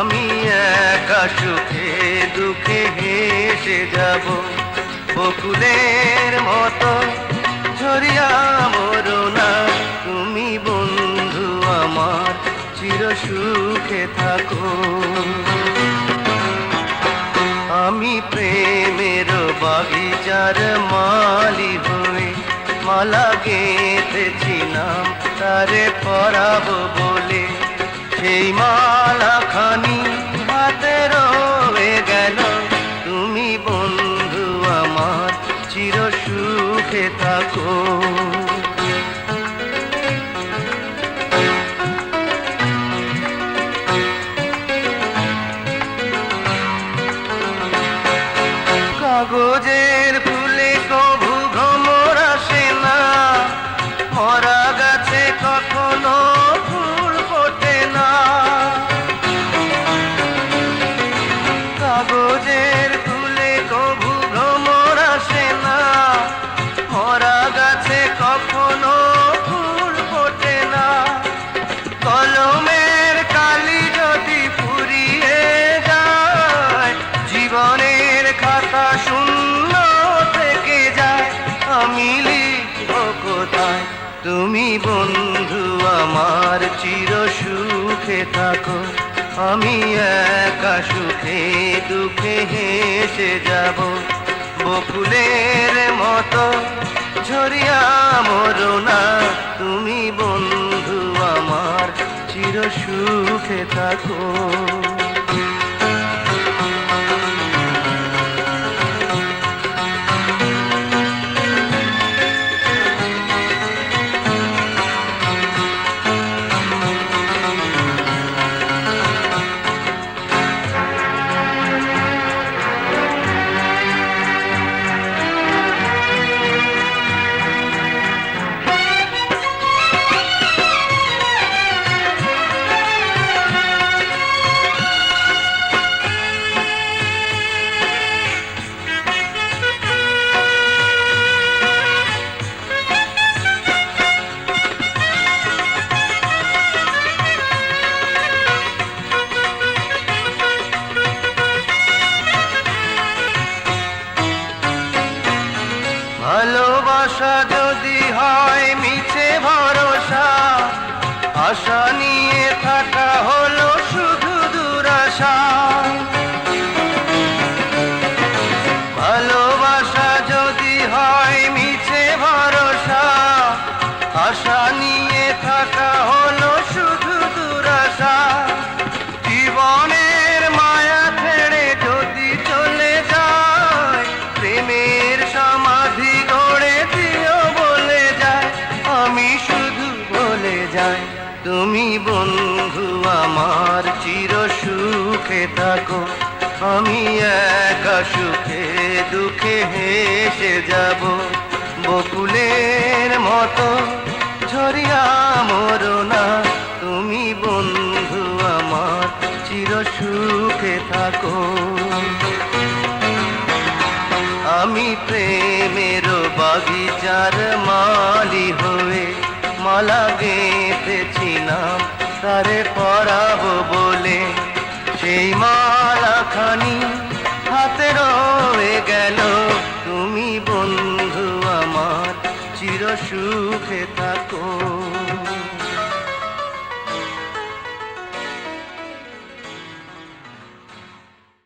আমি একা সুখে দুঃখে হেসে যাব, বকুলের মতো ঝরিয়া মরো না। তুমি বন্ধু আমার চির সুখে থাকো। আমি প্রেমের বাগিচার মালি হয়ে মালা গেঁথেছিলাম তারে পরাবো বলে, সেই মালা খানি হাতে রয়ে গেল। তুমি বন্ধু আমার চির সুখে থাকো। কাগজের ফুলে কভু ভ্রমর আসে না, মরা গাছে কখনো ফুল ফোটে না। কাগজের ফুলে কভু ভ্রমর আসে না, মরা গাছে কখনো ফুল ফোটে না। কলমের কালি যদি ফুরিয়ে যায়, জীবনের খাতা শূন্য থেকে যায়। আমি লিখব কোথায়, তুমি বন্ধু আমার চির সুখে থাকো। আমি একা সুখে দুঃখে হেসে যাব, বকুলের মতো ঝরিয়া মরো না। তুমি বন্ধু আমার চির সুখে থাকো। ভালোবাসা যদি হয় মিছে ভরসা, আশা নিয়ে থাকা হলো শুধু দুরাশা। ভালোবাসা যদি হয় মিছে ভরসা, আশা নিয়ে থাকা হলো শুধু দুরাশা। জীবনের মায়া ছেড়ে যদি চলে যায়, প্রেমের সমাধি গড়ে দিও বলে যায়। আমি শুধু বলে যাই, তুমি বন্ধু আমার চির সুখে থাকো। আমি একা সুখে দুঃখে হেসে যাব, বকুলের মতো ঝরিয়া মরো না। তুমি বন্ধু আমার চির সুখে থাকো। আমি প্রেমের বাগিচার মালি হয়ে মালা গেঁথেছিলাম তারে পরাবো বলে, সেই মালা খানি হাতে রয়ে গেল। তুমি বন্ধু আমার চির সুখে থাকো।